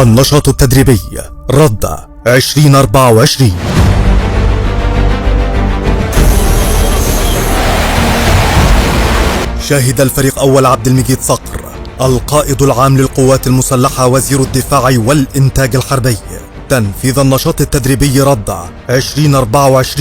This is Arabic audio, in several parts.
النشاط التدريبي ردة 2024. شهد الفريق أول عبد المجيد صقر القائد العام للقوات المسلحة وزير الدفاع والإنتاج الحربي تنفيذ النشاط التدريبي ردة 2024،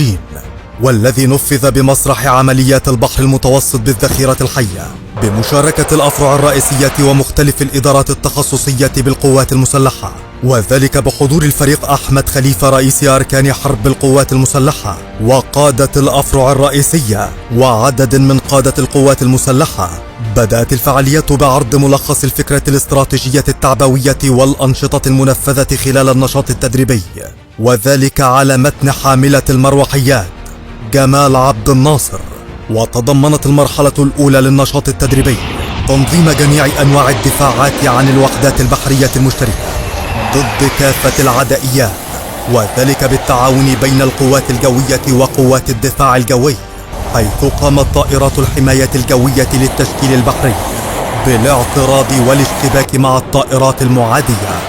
والذي نفذ بمسرح عمليات البحر المتوسط بالذخيرة الحية بمشاركة الأفرع الرئيسية ومختلف الإدارات التخصصية بالقوات المسلحة، وذلك بحضور الفريق أحمد خليفة رئيس أركان حرب القوات المسلحة وقادة الأفرع الرئيسية وعدد من قادة القوات المسلحة. بدأت الفعالية بعرض ملخص الفكرة الاستراتيجية التعبوية والأنشطة المنفذة خلال النشاط التدريبي، وذلك على متن حاملة المروحيات جمال عبد الناصر. وتضمنت المرحلة الأولى للنشاط التدريبي تنظيم جميع أنواع الدفاعات عن الوحدات البحرية المشتركة ضد كافة العدائيات، وذلك بالتعاون بين القوات الجوية وقوات الدفاع الجوي، حيث قامت طائرات الحماية الجوية للتشكيل البحري بالاعتراض والاشتباك مع الطائرات المعادية.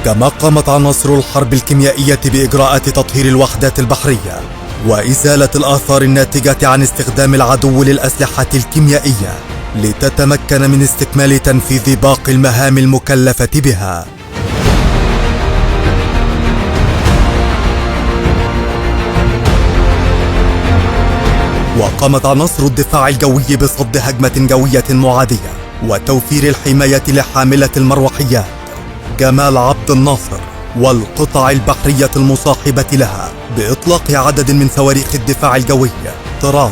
كما قامت عناصر الحرب الكيميائية بإجراءات تطهير الوحدات البحرية وإزالة الآثار الناتجة عن استخدام العدو للأسلحة الكيميائية لتتمكن من استكمال تنفيذ باقي المهام المكلفة بها. وقامت عناصر الدفاع الجوي بصد هجمة جوية معادية وتوفير الحماية لحاملة المروحيات جمال عبد الناصر والقطع البحرية المصاحبة لها بإطلاق عدد من صواريخ الدفاع الجوي طراز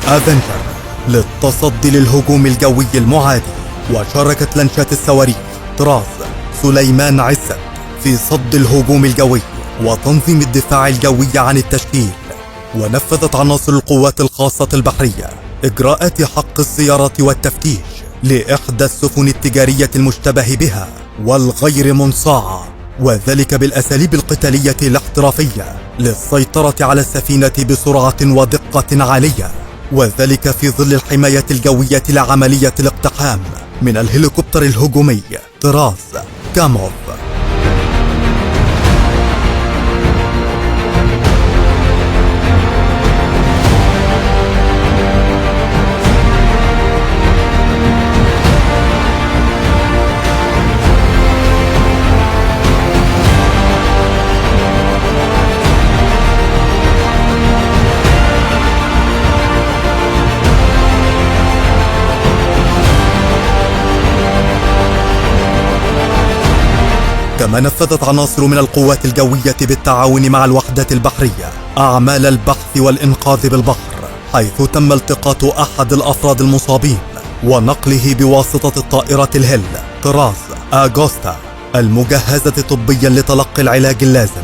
افنجر للتصدي للهجوم الجوي المعادي. وشاركت لانشات الصواريخ طراز سليمان عزت في صد الهجوم الجوي وتنظيم الدفاع الجوي عن التشكيل. ونفذت عناصر القوات الخاصة البحرية إجراءات حق الزيارة والتفتيش لإحدى السفن التجارية المشتبه بها والغير منصاعة، وذلك بالأساليب القتالية الاحترافية للسيطرة على السفينة بسرعة ودقة عالية، وذلك في ظل الحماية الجوية لعملية الاقتحام من الهليكوبتر الهجومي طراز كاموف. كما نفذت عناصر من القوات الجوية بالتعاون مع الوحدات البحرية أعمال البحث والإنقاذ بالبحر، حيث تم التقاط أحد الأفراد المصابين ونقله بواسطة الطائرة الهيل طراز أغوستا المجهزة طبيا لتلقي العلاج اللازم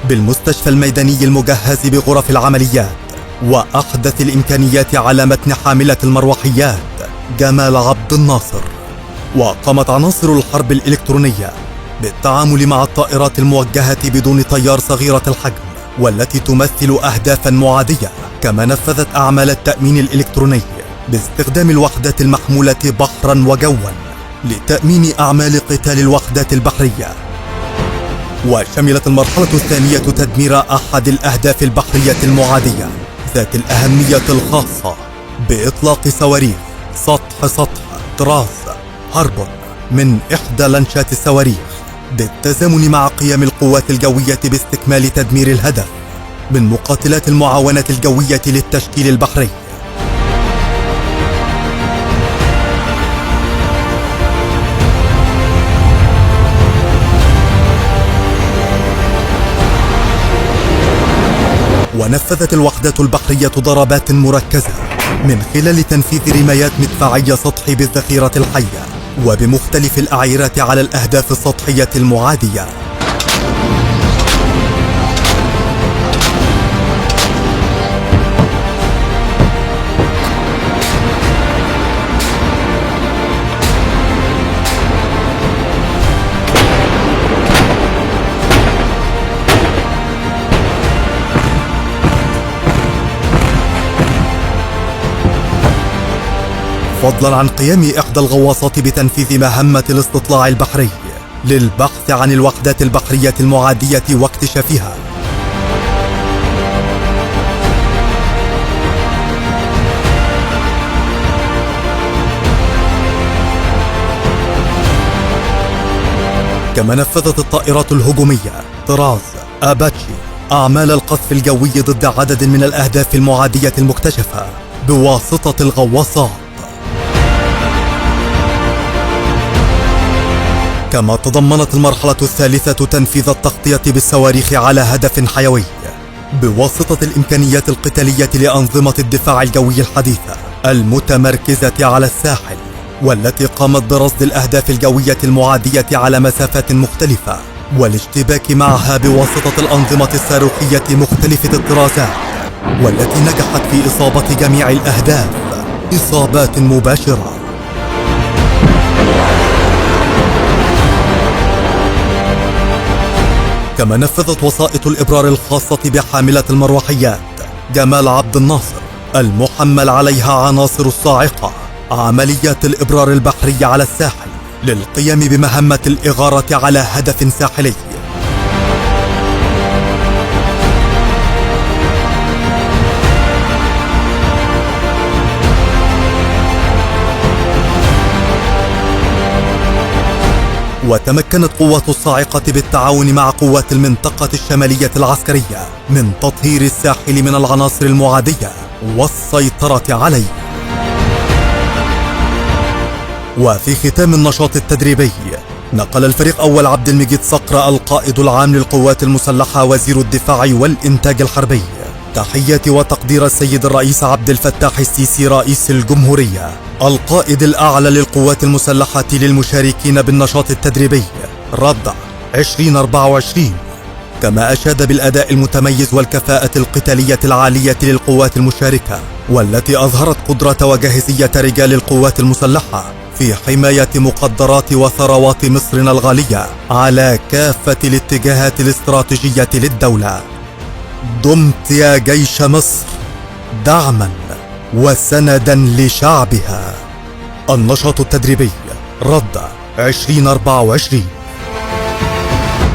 بالمستشفى الميداني المجهز بغرف العمليات وأحدث الإمكانيات على متن حاملة المروحيات جمال عبد الناصر. وقامت عناصر الحرب الإلكترونية بالتعامل مع الطائرات الموجهة بدون طيار صغيرة الحجم والتي تمثل أهدافا معادية. كما نفذت أعمال التأمين الإلكتروني باستخدام الوحدات المحمولة بحرا وجوا لتأمين أعمال قتال الوحدات البحرية. وشملت المرحلة الثانية تدمير أحد الأهداف البحرية المعادية ذات الأهمية الخاصة بإطلاق صواريخ سطح طراز هاربون من إحدى لانشات الصواريخ بالتزامن مع قيام القوات الجوية باستكمال تدمير الهدف من مقاتلات المعاونة الجوية للتشكيل البحري. ونفذت الوحدات البحرية ضربات مركزة من خلال تنفيذ رمايات مدفعية سطحي بالذخيرة الحية وبمختلف الأعيرة على الأهداف السطحية المعادية. فضلا عن قيام إحدى الغواصات بتنفيذ مهمة الاستطلاع البحري للبحث عن الوحدات البحرية المعادية واكتشافها. كما نفذت الطائرات الهجومية طراز أباتشي أعمال القذف الجوي ضد عدد من الأهداف المعادية المكتشفة بواسطة الغواصات. كما تضمنت المرحلة الثالثة تنفيذ التغطية بالصواريخ على هدف حيوي بواسطة الإمكانيات القتالية لأنظمة الدفاع الجوي الحديثة المتمركزة على الساحل، والتي قامت برصد الأهداف الجوية المعادية على مسافات مختلفة والاشتباك معها بواسطة الأنظمة الصاروخية مختلفة الطرازات، والتي نجحت في إصابة جميع الأهداف إصابات مباشرة. كما نفذت وسائط الإبرار الخاصة بحاملة المروحيات جمال عبد الناصر المحمل عليها عناصر الصاعقة عمليات الإبرار البحري على الساحل للقيام بمهمة الإغارة على هدف ساحلي. وتمكنت قوات الصاعقة بالتعاون مع قوات المنطقة الشمالية العسكرية من تطهير الساحل من العناصر المعادية والسيطرة عليه. وفي ختام النشاط التدريبي نقل الفريق أول عبد المجيد صقر القائد العام للقوات المسلحة وزير الدفاع والإنتاج الحربي تحيات وتقدير السيد الرئيس عبد الفتاح السيسي رئيس الجمهورية القائد الأعلى للقوات المسلحة للمشاركين بالنشاط التدريبي ردع 2024. كما أشاد بالأداء المتميز والكفاءة القتالية العالية للقوات المشاركة، والتي أظهرت قدرة وجاهزية رجال القوات المسلحة في حماية مقدرات وثروات مصرنا الغالية على كافة الاتجاهات الاستراتيجية للدولة. دمت يا جيش مصر دعما وسندا لشعبها. النشاط التدريبي ردع 2024.